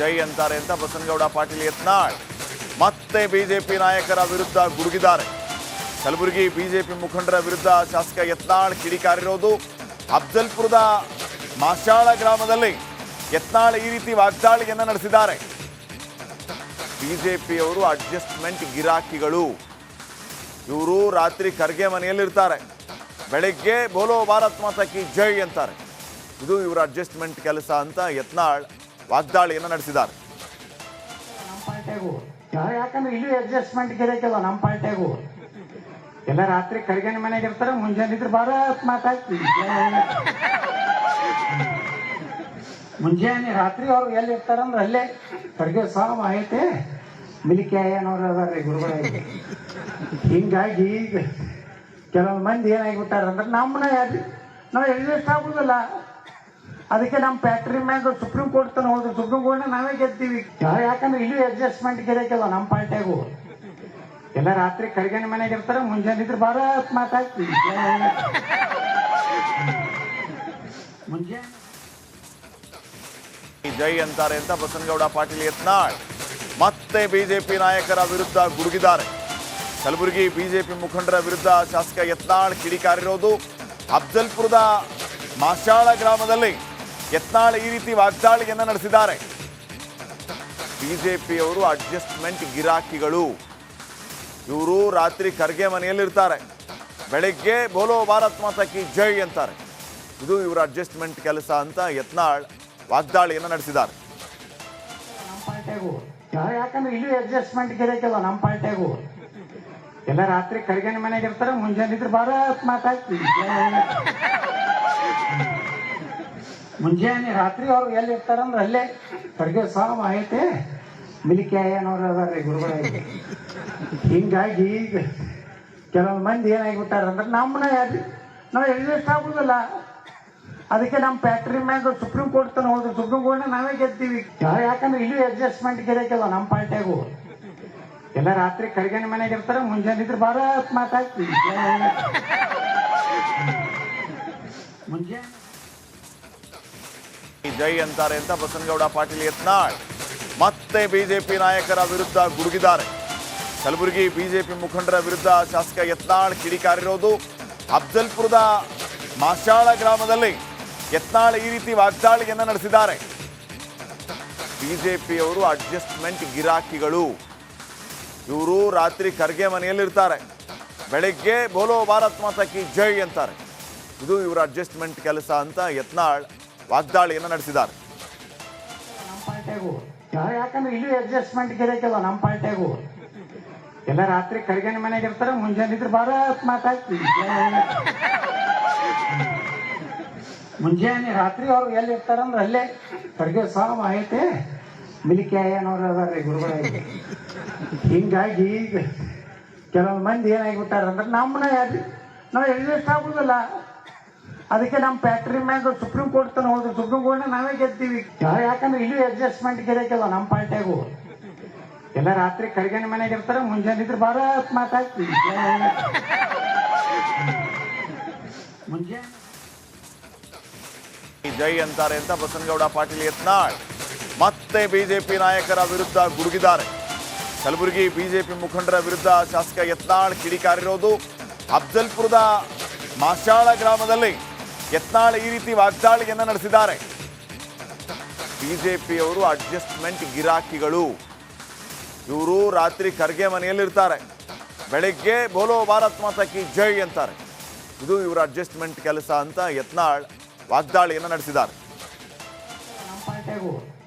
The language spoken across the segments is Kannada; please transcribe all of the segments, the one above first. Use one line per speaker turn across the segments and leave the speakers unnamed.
ಜೈ ಅಂತಾರೆ ಅಂತ ಬಸನಗೌಡ ಪಾಟೀಲ್ ಯತ್ನಾಳ್ ಮತ್ತೆ ಬಿಜೆಪಿ ನಾಯಕರ ವಿರುದ್ಧ ಗುಡುಗಿದ್ದಾರೆ. ಕಲಬುರಗಿ ಬಿಜೆಪಿ ಮುಖಂಡರ ವಿರುದ್ಧ ಶಾಸಕ ಯತ್ನಾಳ್ ಕಿಡಿಕಾರಿರೋದು. ಅಫ್ಜಲ್ಪುರದ ಮಾಶಾಳ ಗ್ರಾಮದಲ್ಲಿ ಯತ್ನಾಳ್ ಈ ರೀತಿ ವಾಗ್ದಾಳಿಯನ್ನು ನಡೆಸಿದ್ದಾರೆ. ಬಿಜೆಪಿಯವರು ಅಡ್ಜಸ್ಟ್ಮೆಂಟ್ ಗಿರಾಕಿಗಳು. ಇವರು ರಾತ್ರಿ ಖರ್ಗೆ ಮನೆಯಲ್ಲಿರ್ತಾರೆ, ಬೆಳಗ್ಗೆ ಬೋಲೋ ಭಾರತ್ ಮಾತಾ ಕಿ ಜೈ ಅಂತಾರೆ. ಇದು ಇವರ ಅಡ್ಜಸ್ಟ್ಮೆಂಟ್ ಕೆಲಸ ಅಂತ ಯತ್ನಾಳ್ ವಾಗ್ದಾಳಿಯನ್ನು ನಡೆಸಿದ್ದಾರೆ.
ನಮ್ಮ ಪಾರ್ಟಿಯಾಗೂ ಯಾಕಂದ್ರೆ ಇಲ್ಲಿ ಅಡ್ಜಸ್ಟ್ಮೆಂಟ್ ಗಿರಾಕಿಲ್ಲ. ನಮ್ಮ ಪಾರ್ಟಿಯಾಗೂ ಎಲ್ಲ ರಾತ್ರಿ ಖರ್ಗೆ ಮನೆಗೆ ಇರ್ತಾರೆ, ಮುಂಜಾನೆ ಇದ್ರೆ ಭಾರತ್ ಮಾತಾ ಕಿ ಮುಂಜಾನೆ ರಾತ್ರಿ ಅವ್ರು ಎಲ್ಲಿ ಇರ್ತಾರಂದ್ರೆ ಅಲ್ಲೇ ಖರ್ಗೆ ಸಾವು ಐತೆ ಮಿಲಿಕೆ ಏನವ್ರು ಅದಾರ್ರಿ ಗುರುಗಳಿಗೆ. ಹಿಂಗಾಗಿ ಈಗ ಕೆಲವೊಂದು ಮಂದಿ ಏನಾಗಿಬಿಟ್ಟಾರಂದ್ರೆ ನಮ್ಮನ್ನ ನಾವು ಎಡ್ಜಸ್ಟ್ ಆಗುದಿಲ್ಲ. ಅದಕ್ಕೆ ನಮ್ಮ ಫ್ಯಾಕ್ಟ್ರಿ ಮ್ಯಾಗ ಸುಪ್ರೀಂ ಕೋರ್ಟ್ ತನ ಹೋದ್ರು, ಸುಪ್ರೀಂ ಕೋರ್ಟ್ನ ನಾವೇ ಗೆದ್ತೀವಿ. ಯಾಕಂದ್ರೆ ಇಲ್ಲಿ ಅಡ್ಜಸ್ಟ್ಮೆಂಟ್ ಗಿರಾಕಿಲ್ಲ. ನಮ್ಮ ಪಾರ್ಟಿಯಾಗೂ ಎಲ್ಲ ರಾತ್ರಿ ಖರ್ಗೆ ಮನೆಗೆ ಇರ್ತಾರೆ, ಮುಂಜಾನೆ ಇದ್ರೆ ಭಾರತ್ ಮಾತಾ ಕಿ ಮುಂಜಾನೆ
ಜೈ ಅಂತಾರೆ ಅಂತ ಬಸನಗೌಡ ಪಾಟೀಲ್ ಯತ್ನಾಳ್ ಮತ್ತೆ ಬಿಜೆಪಿ ನಾಯಕರ ವಿರುದ್ಧ ಗುಡುಗಿದ್ದಾರೆ. ಕಲಬುರಗಿ ಬಿಜೆಪಿ ಮುಖಂಡರ ವಿರುದ್ಧ ಶಾಸಕ ಯತ್ನಾಳ್ ಕಿಡಿಕಾರಿರೋದು. ಅಫ್ಜಲ್ಪುರದ ಮಾಶಾಳ ಗ್ರಾಮದಲ್ಲಿ ಯತ್ನಾಳ್ ಈ ರೀತಿ ವಾಗ್ದಾಳಿಯನ್ನು ನಡೆಸಿದ್ದಾರೆ. ಬಿಜೆಪಿಯವರು ಅಡ್ಜಸ್ಟ್ಮೆಂಟ್ ಗಿರಾಕಿಗಳು. ಇವರು ರಾತ್ರಿ ಖರ್ಗೆ ಮನೆಯಲ್ಲಿರ್ತಾರೆ, ಬೆಳಗ್ಗೆ ಬೋಲೋ ಭಾರತ್ ಮಾತಾ ಕಿ ಜೈ ಅಂತಾರೆ. ಇದು ಇವರ ಅಡ್ಜಸ್ಟ್ಮೆಂಟ್ ಕೆಲಸ ಅಂತ ಯತ್ನಾಳ್ ವಾಗ್ದಾಳಿಯನ್ನು ನಡೆಸಿದ್ದಾರೆ.
ನಮ್ಮ ಪಾರ್ಟಿಯಾಗೂ ಯಾಕಂದ್ರೆ ಇಲ್ಲಿ ಅಡ್ಜಸ್ಟ್ಮೆಂಟ್ ಗಿರಾಕಿಲ್ಲ. ನಮ್ಮ ಪಾರ್ಟಿಯಾಗೂ ಎಲ್ಲ ರಾತ್ರಿ ಖರ್ಗೆ ಮನೆಗೆ ಇರ್ತಾರೆ, ಮುಂಜಾನೆ ಇದ್ರೆ ಭಾರತ್ ಮಾತಾ ಕಿ ಮುಂಜಾನೆ ರಾತ್ರಿ ಅವ್ರು ಎಲ್ಲಿ ಇರ್ತಾರಂದ್ರೆ ಅಲ್ಲೇ ಖರ್ಗೆ ಸಾವು ಐತೆ ಮಿಲಿಕೆ ಏನವ್ರು ಅದಾರ್ರಿ ಗುರುಗಳಿಗೆ. ಹಿಂಗಾಗಿ ಈಗ ಕೆಲವೊಂದು ಮಂದಿ ಏನಾಗಿಬಿಟ್ಟಾರಂದ್ರೆ ನಮ್ಮನ್ನ ನಾವು ಎಡ್ಜಸ್ಟ್ ಆಗುದಿಲ್ಲ. ಅದಕ್ಕೆ ನಮ್ಮ ಫ್ಯಾಕ್ಟ್ರಿ ಮ್ಯಾಗ ಸುಪ್ರೀಂ ಕೋರ್ಟ್ ತನ ಹೋದ್ರು, ಸುಪ್ರೀಂ ಕೋರ್ಟ್ನ ನಾವೇ ಗೆದ್ತೀವಿ. ಯಾಕಂದ್ರೆ ಇಲ್ಲಿ ಅಡ್ಜಸ್ಟ್ಮೆಂಟ್ ಗಿರಾಕಿಲ್ಲ. ನಮ್ಮ ಪಾರ್ಟಿಯಾಗೂ ಎಲ್ಲ ರಾತ್ರಿ ಖರ್ಗೆ ಮನೆಗೆ ಇರ್ತಾರೆ, ಮುಂಜಾನೆ ಇದ್ರೆ ಭಾರತ್ ಮಾತಾ ಕಿ ಮುಂಜಾನೆ
ಜೈ ಅಂತಾರೆ ಅಂತ ಬಸನಗೌಡ ಪಾಟೀಲ್ ಯತ್ನಾಳ್ ಮತ್ತೆ ಬಿಜೆಪಿ ನಾಯಕರ ವಿರುದ್ಧ ಗುಡುಗಿದ್ದಾರೆ. ಕಲಬುರಗಿ ಬಿಜೆಪಿ ಮುಖಂಡರ ವಿರುದ್ಧ ಶಾಸಕ ಯತ್ನಾಳ್ ಕಿಡಿಕಾರಿರೋದು. ಅಫ್ಜಲ್ಪುರದ ಮಾಶಾಳ ಗ್ರಾಮದಲ್ಲಿ ಯತ್ನಾಳ್ ಈ ರೀತಿ ವಾಗ್ದಾಳಿಯನ್ನು ನಡೆಸಿದ್ದಾರೆ. ಬಿಜೆಪಿಯವರು ಅಡ್ಜಸ್ಟ್ಮೆಂಟ್ ಗಿರಾಕಿಗಳು. ಇವರು ರಾತ್ರಿ ಖರ್ಗೆ ಮನೆಯಲ್ಲಿರ್ತಾರೆ, ಬೆಳಗ್ಗೆ ಬೋಲೋ ಭಾರತ್ ಮಾತಾ ಕಿ ಜೈ ಅಂತಾರೆ. ಇದು ಇವರ ಅಡ್ಜಸ್ಟ್ಮೆಂಟ್ ಕೆಲಸ ಅಂತ ಯತ್ನಾಳ್ ವಾಗ್ದಾಳಿಯನ್ನು ನಡೆಸಿದ್ದಾರೆ.
ನಮ್ಮ ಪಾರ್ಟಿಯಾಗೂ ಯಾಕಂದ್ರೆ ಇಲ್ಲಿ ಅಡ್ಜಸ್ಟ್ಮೆಂಟ್ ಗಿರಾಕಿಲ್ಲ. ನಮ್ಮ ಪಾರ್ಟಿಯಾಗೂ ಎಲ್ಲ ರಾತ್ರಿ ಖರ್ಗೆ ಮನೆಗೆ ಇರ್ತಾರೆ, ಮುಂಜಾನೆ ಇದ್ರೆ ಭಾರತ್ ಮಾತಾ ಕಿ ಮುಂಜಾನೆ ರಾತ್ರಿ ಅವ್ರು ಎಲ್ಲಿ ಇರ್ತಾರಂದ್ರೆ ಅಲ್ಲೇ ಖರ್ಗೆ ಸಾವು ಐತೆ ಮಿಲಿಕೆ ಏನವ್ರು ಅದಾರ್ರಿ ಗುರುಗಳಿಗೆ. ಹಿಂಗಾಗಿ ಈಗ ಕೆಲವೊಂದು ಮಂದಿ ಏನಾಗಿಬಿಟ್ಟಾರಂದ್ರೆ ನಮ್ಮನ್ನ ನಾವು ಎಡ್ಜಸ್ಟ್ ಆಗುದಿಲ್ಲ. ಅದಕ್ಕೆ ನಮ್ಮ ಫ್ಯಾಕ್ಟ್ರಿ ಮ್ಯಾಗ ಸುಪ್ರೀಂ ಕೋರ್ಟ್ ತನ ಹೋದ್ರು, ಸುಪ್ರೀಂ ಕೋರ್ಟ್ನ ನಾವೇ ಗೆದ್ತೀವಿ. ಯಾಕಂದ್ರೆ ಇಲ್ಲಿ ಅಡ್ಜಸ್ಟ್ಮೆಂಟ್ ಗಿರಾಕಿಲ್ಲ. ನಮ್ಮ ಪಾರ್ಟಿಯಾಗೂ ಎಲ್ಲ ರಾತ್ರಿ ಖರ್ಗೆ ಮನೆಗೆ ಇರ್ತಾರೆ, ಮುಂಜಾನೆ ಇದ್ರೆ ಭಾರತ್ ಮಾತಾ ಕಿ ಮುಂಜಾನೆ
ಜೈ ಅಂತಾರೆ ಅಂತ ಬಸನಗೌಡ ಪಾಟೀಲ್ ಯತ್ನಾಳ್ ಮತ್ತೆ ಬಿಜೆಪಿ ನಾಯಕರ ವಿರುದ್ಧ ಗುಡುಗಿದ್ದಾರೆ. ಕಲಬುರಗಿ ಬಿಜೆಪಿ ಮುಖಂಡರ ವಿರುದ್ಧ ಶಾಸಕ ಯತ್ನಾಳ್ ಕಿಡಿಕಾರಿರೋದು. ಅಫ್ಜಲ್ಪುರದ ಮಾಶಾಳ ಗ್ರಾಮದಲ್ಲಿ ಯತ್ನಾಳ್ ಈ ರೀತಿ ವಾಗ್ದಾಳಿಯನ್ನು ನಡೆಸಿದ್ದಾರೆ. ಬಿಜೆಪಿಯವರು ಅಡ್ಜಸ್ಟ್ಮೆಂಟ್ ಗಿರಾಕಿಗಳು. ಇವರು ರಾತ್ರಿ ಖರ್ಗೆ ಮನೆಯಲ್ಲಿರ್ತಾರೆ, ಬೆಳಗ್ಗೆ ಬೋಲೋ ಭಾರತ್ ಮಾತಾ ಕಿ ಜೈ ಅಂತಾರೆ. ಇದು ಇವರ ಅಡ್ಜಸ್ಟ್ಮೆಂಟ್ ಕೆಲಸ ಅಂತ ಯತ್ನಾಳ್ ವಾಗ್ದಾಳಿಯನ್ನು ನಡೆಸಿದ್ದಾರೆ.
ನಮ್ಮ ಪಾರ್ಟಿಯಾಗೂ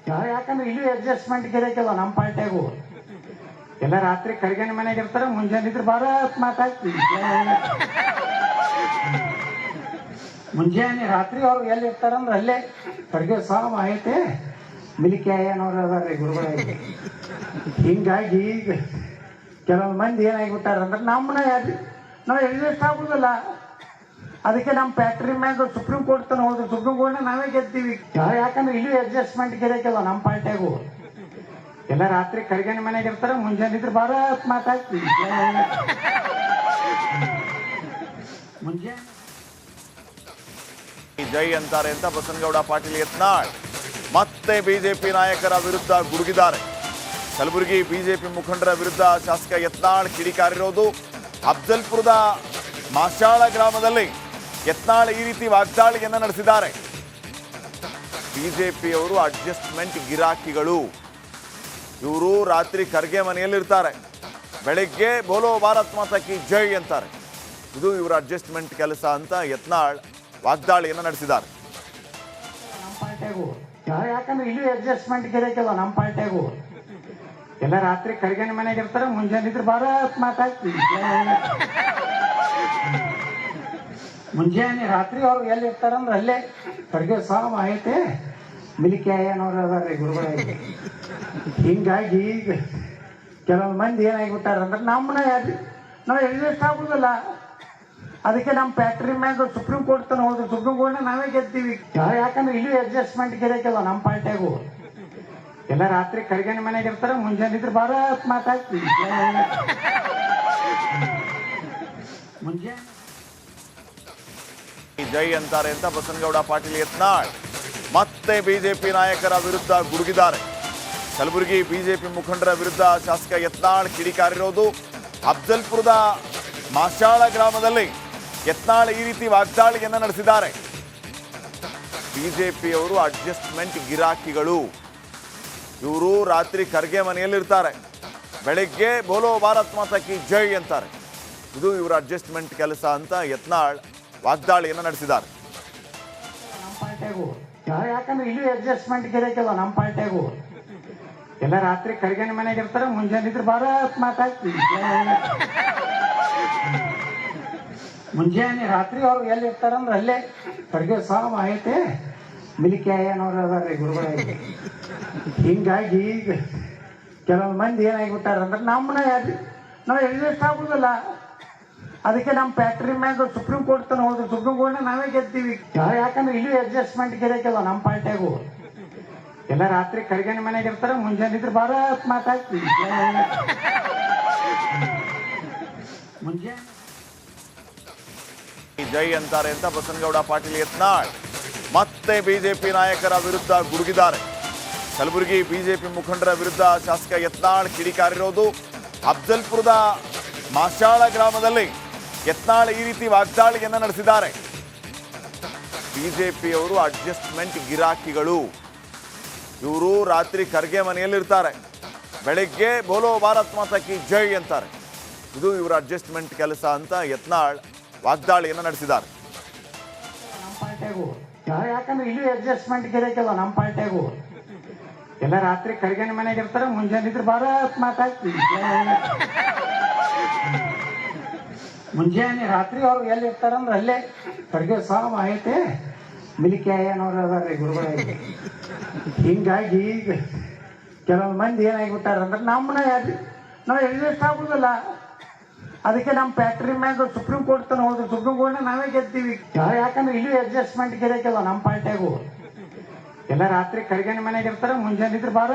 ಯಾಕಂದ್ರೆ ಇಲ್ಲಿ ಅಡ್ಜಸ್ಟ್ಮೆಂಟ್ ಗಿರಾಕಿಲ್ಲ. ನಮ್ಮ ಪಾರ್ಟಿಯಾಗೂ ಎಲ್ಲ ರಾತ್ರಿ ಖರ್ಗೆ ಮನೆಗೆ ಇರ್ತಾರೆ, ಮುಂಜಾನೆ ಇದ್ರೆ ಭಾರತ್ ಮಾತಾ ಕಿ ಮುಂಜಾನೆ ರಾತ್ರಿ ಅವ್ರು ಎಲ್ಲಿ ಇರ್ತಾರಂದ್ರೆ ಅಲ್ಲೇ ಖರ್ಗೆ ಸಾವು ಐತೆ ಮಿಲಿಕೆ ಏನವ್ರು ಅದಾರ್ರಿ ಗುರುಗಳಿಗೆ. ಹಿಂಗಾಗಿ ಈಗ ಕೆಲವೊಂದು ಮಂದಿ ಏನಾಗಿಬಿಟ್ಟಾರಂದ್ರೆ ನಮ್ಮನ್ನ ನಾವು ಎಡ್ಜಸ್ಟ್ ಆಗುದಿಲ್ಲ. ಅದಕ್ಕೆ ನಮ್ಮ ಫ್ಯಾಕ್ಟ್ರಿ ಮ್ಯಾಗ ಸುಪ್ರೀಂ ಕೋರ್ಟ್ ತನ ಹೋದ್ರು, ಸುಪ್ರೀಂ ಕೋರ್ಟ್ನ ನಾವೇ ಗೆದ್ತೀವಿ. ಯಾಕಂದ್ರೆ ಇಲ್ಲಿ ಅಡ್ಜಸ್ಟ್ಮೆಂಟ್ ಗಿರಾಕಿಲ್ಲ. ನಮ್ಮ ಪಾರ್ಟಿಯಾಗೂ ಎಲ್ಲ ರಾತ್ರಿ ಖರ್ಗೆ ಮನೆಗೆ ಇರ್ತಾರೆ, ಮುಂಜಾನೆ ಇದ್ರೆ ಭಾರತ್ ಮಾತಾ ಕಿ ಮುಂಜಾನೆ
ಜೈ ಅಂತಾರೆ ಅಂತ ಬಸನಗೌಡ ಪಾಟೀಲ್ ಯತ್ನಾಳ್ ಮತ್ತೆ ಬಿಜೆಪಿ ನಾಯಕರ ವಿರುದ್ಧ ಗುಡುಗಿದ್ದಾರೆ. ಕಲಬುರಗಿ ಬಿಜೆಪಿ ಮುಖಂಡರ ವಿರುದ್ಧ ಶಾಸಕ ಯತ್ನಾಳ್ ಕಿಡಿಕಾರಿರೋದು. ಅಫ್ಜಲ್ಪುರದ ಮಾಶಾಳ ಗ್ರಾಮದಲ್ಲಿ ಯತ್ನಾಳ್ ಈ ರೀತಿ ವಾಗ್ದಾಳಿಯನ್ನು ನಡೆಸಿದ್ದಾರೆ. ಬಿಜೆಪಿಯವರು ಅಡ್ಜಸ್ಟ್ಮೆಂಟ್ ಗಿರಾಕಿಗಳು. ಇವರು ರಾತ್ರಿ ಖರ್ಗೆ ಮನೆಯಲ್ಲಿರ್ತಾರೆ, ಬೆಳಗ್ಗೆ ಬೋಲೋ ಭಾರತ್ ಮಾತಾ ಕಿ ಜೈ ಅಂತಾರೆ. ಇದು ಇವರ ಅಡ್ಜಸ್ಟ್ಮೆಂಟ್ ಕೆಲಸ ಅಂತ ಯತ್ನಾಳ್ ವಾಗ್ದಾಳಿಯನ್ನು ನಡೆಸಿದ್ದಾರೆ.
ನಮ್ಮ ಪಾರ್ಟಿಯಾಗು ಯಾಕಂದ್ರೆ ಇಲ್ಲಿ ಅಡ್ಜಸ್ಟ್ಮೆಂಟ್ ಗಿರಾಕಿಲ್ಲ. ನಮ್ಮ ಪಾರ್ಟಿಯಾಗು ಎಲ್ಲ ರಾತ್ರಿ ಖರ್ಗೆ ಮನೆಗೆ ಇರ್ತಾರೆ, ಮುಂಜಾನೆ ಇದ್ರೆ ಭಾರತ್ ಮಾತಾ ಕಿ ಜೈ. ಮುಂಜಾನೆ ರಾತ್ರಿ ಅವ್ರು ಎಲ್ಲಿ ಇರ್ತಾರಂದ್ರೆ ಅಲ್ಲೇ ಖರ್ಗೆ ಸಾವು ಐತೆ ಮಿಲಿಕೆ ಅನ್ನೋರು ಅದಾರೆ ಗುರುಗಳೇ. ಹಿಂಗಾಗಿ ಈಗ ಕೆಲವೊಂದು ಮಂದಿ ಏನಾಗಿಬಿಟ್ಟಾರಂದ್ರೆ ನಮ್ಮನ್ನ ನಾವು ಎಡ್ಜಸ್ಟ್ ಆಗುದಿಲ್ಲ. ಅದಕ್ಕೆ ನಮ್ಮ ಫ್ಯಾಕ್ಟ್ರಿ ಮ್ಯಾಗ ಸುಪ್ರೀಂ ಕೋರ್ಟ್ ತನ ಹೋದ್ರು, ಸುಪ್ರೀಂ ಕೋರ್ಟ್ನ ನಾವೇ ಗೆದ್ತೀವಿ. ಯಾಕಂದ್ರೆ ಇಲ್ಲಿ ಅಡ್ಜಸ್ಟ್ಮೆಂಟ್ ಗಿರಾಕಿಲ್ಲ. ನಮ್ಮ ಪಾರ್ಟಿಯಾಗು ಎಲ್ಲ ರಾತ್ರಿ ಖರ್ಗೆ ಮನೆಗೆ ಇರ್ತಾರೆ, ಮುಂಜಾನೆ ಇದ್ರೆ ಭಾರತ್ ಮಾತಾ ಕಿ ಜೈ. ಮುಂಜಾನೆ
ಜೈ ಅಂತಾರೆ ಅಂತ ಬಸನಗೌಡ ಪಾಟೀಲ್ ಯತ್ನಾಳ್ ಮತ್ತೆ ಬಿಜೆಪಿ ನಾಯಕರ ವಿರುದ್ಧ ಗುಡುಗಿದ್ದಾರೆ. ಕಲಬುರಗಿ ಬಿಜೆಪಿ ಮುಖಂಡರ ವಿರುದ್ಧ ಶಾಸಕ ಯತ್ನಾಳ್ ಕಿಡಿಕಾರಿರೋದು. ಅಫ್ಜಲ್ಪುರದ ಮಾಶಾಳ ಗ್ರಾಮದಲ್ಲಿ ಯತ್ನಾಳ್ ಈ ರೀತಿ ವಾಗ್ದಾಳಿಯನ್ನು ನಡೆಸಿದ್ದಾರೆ. ಬಿಜೆಪಿಯವರು ಅಡ್ಜಸ್ಟ್ಮೆಂಟ್ ಗಿರಾಕಿಗಳು. ಇವರು ರಾತ್ರಿ ಖರ್ಗೆ ಮನೆಯಲ್ಲಿರ್ತಾರೆ, ಬೆಳಗ್ಗೆ ಬೋಲೋ ಭಾರತ್ ಮಾತಾ ಕಿ ಜೈ ಅಂತಾರೆ. ಇದು ಇವರ ಅಡ್ಜಸ್ಟ್ಮೆಂಟ್ ಕೆಲಸ ಅಂತ ಯತ್ನಾಳ್ ವಾಗ್ದಾಳಿಯನ್ನು ನಡೆಸಿದ್ದಾರೆ.
ನಮ್ಮ ಪಾರ್ಟಿಯಾಗು ಯಾಕಂದ್ರೆ ಇಲ್ಲಿ ಅಡ್ಜಸ್ಟ್ಮೆಂಟ್ ಗಿರಾಕಿಲ್ಲ. ನಮ್ಮ ಪಾರ್ಟಿಯಾಗು ಎಲ್ಲ ರಾತ್ರಿ ಖರ್ಗೆ ಮನೆಗೆ ಇರ್ತಾರೆ, ಮುಂಜಾನೆ ಇದ್ರೆ ಭಾರತ್ ಮಾತಾ ಕಿ ಜೈ. ಮುಂಜಾನೆ ರಾತ್ರಿ ಅವ್ರು ಎಲ್ಲಿ ಇರ್ತಾರಂದ್ರೆ ಅಲ್ಲೇ ಖರ್ಗೆ ಸಾವು ಐತೆ ಮಿಲಿಕೆ ಅನ್ನೋರು ಅದಾರೆ ಗುರುಗಳೇ. ಹಿಂಗಾಗಿ ಈಗ ಕೆಲವೊಂದು ಮಂದಿ ಏನಾಗಿಬಿಟ್ಟಾರಂದ್ರೆ ನಮ್ಮನ್ನ ನಾವು ಎಡ್ಜಸ್ಟ್ ಆಗುದಿಲ್ಲ. ಅದಕ್ಕೆ ನಮ್ಮ ಫ್ಯಾಕ್ಟ್ರಿ ಮ್ಯಾಗ ಸುಪ್ರೀಂ ಕೋರ್ಟ್ ತನ ಹೋದ್ರು, ಸುಪ್ರೀಂ ಕೋರ್ಟ್ನ ನಾವೇ ಗೆದ್ತೀವಿ. ಯಾಕಂದ್ರೆ ಇಲ್ಲಿ ಅಡ್ಜಸ್ಟ್ಮೆಂಟ್ ಗಿರಾಕಿಲ್ಲ. ನಮ್ಮ ಪಾರ್ಟಿಯಾಗು ಎಲ್ಲ ರಾತ್ರಿ ಖರ್ಗೆ ಮನೆಗೆ ಇರ್ತಾರೆ, ಮುಂಜಾನೆ ಇದ್ರೆ ಭಾರತ್ ಮಾತಾ ಕಿ ಜೈ. ಮುಂಜಾನೆ
ಜೈ ಅಂತಾರೆ ಅಂತ ಬಸನಗೌಡ ಪಾಟೀಲ್ ಯತ್ನಾಳ್ ಮತ್ತೆ ಬಿಜೆಪಿ ನಾಯಕರ ವಿರುದ್ಧ ಗುಡುಗಿದ್ದಾರೆ. ಕಲಬುರಗಿ ಬಿಜೆಪಿ ಮುಖಂಡರ ವಿರುದ್ಧ ಶಾಸಕ ಯತ್ನಾಳ್ ಕಿಡಿಕಾರಿರೋದು. ಅಫ್ಜಲ್ಪುರದ ಮಾಶಾಳ ಗ್ರಾಮದಲ್ಲಿ ಯತ್ನಾಳ್ ಈ ರೀತಿ ವಾಗ್ದಾಳಿಯನ್ನು ನಡೆಸಿದ್ದಾರೆ. ಬಿಜೆಪಿಯವರು ಅಡ್ಜಸ್ಟ್ಮೆಂಟ್ ಗಿರಾಕಿಗಳು. ಇವರು ರಾತ್ರಿ ಖರ್ಗೆ ಮನೆಯಲ್ಲಿರ್ತಾರೆ, ಬೆಳಗ್ಗೆ ಬೋಲೋ ಭಾರತ್ ಮಾತಾ ಕಿ ಜೈ ಅಂತಾರೆ. ಇದು ಇವರ ಅಡ್ಜಸ್ಟ್ಮೆಂಟ್ ಕೆಲಸ ಅಂತ ಯತ್ನಾಳ್ ವಾಗ್ದಾಳಿಯನ್ನು ನಡೆಸಿದ್ದಾರೆ.
ನಮ್ಮ ಪಾರ್ಟಿಯಾಗು ಯಾಕಂದ್ರೆ ಇಲ್ಲಿ ಅಡ್ಜಸ್ಟ್ಮೆಂಟ್ ಗಿರಾಕಿಲ್ಲ. ನಮ್ಮ ಪಾರ್ಟಿಯಾಗು ಎಲ್ಲ ರಾತ್ರಿ ಖರ್ಗೆ ಮನೆಗೆ ಇರ್ತಾರೆ, ಮುಂಜಾನೆ ಇದ್ರೆ ಭಾರತ್ ಮಾತಾ ಕಿ ಜೈ. ಮುಂಜಾನೆ ರಾತ್ರಿ ಅವ್ರು ಎಲ್ಲಿ ಇರ್ತಾರಂದ್ರೆ ಅಲ್ಲೇ ಖರ್ಗೆ ಸಾವು ಐತೆ ಮಿಲಿಕೆ ಅನ್ನೋರು ಅದಾರೆ ಗುರುಗಳೇ. ಹಿಂಗಾಗಿ ಈಗ ಕೆಲವೊಂದು ಮಂದಿ ಏನಾಗಿಬಿಟ್ಟಾರಂದ್ರೆ ನಮ್ಮನ್ನ ನಾವು ಎಡ್ಜಸ್ಟ್ ಆಗುದಿಲ್ಲ. ಅದಕ್ಕೆ ನಮ್ಮ ಫ್ಯಾಕ್ಟ್ರಿ ಮ್ಯಾಗ ಸುಪ್ರೀಂ ಕೋರ್ಟ್ ತನ ಹೋದ್ರು, ಸುಪ್ರೀಂ ಕೋರ್ಟ್ನ ನಾವೇ ಗೆದ್ತೀವಿ. ಯಾಕಂದ್ರೆ ಇಲ್ಲಿ ಅಡ್ಜಸ್ಟ್ಮೆಂಟ್ ಗಿರಾಕಿಲ್ಲ. ನಮ್ಮ ಪಾರ್ಟಿಯಾಗು ಎಲ್ಲ ರಾತ್ರಿ ಖರ್ಗೆ ಮನೆಗೆ ಇರ್ತಾರೆ, ಮುಂಜಾನೆ ಇದ್ರೆ ಭಾರತ್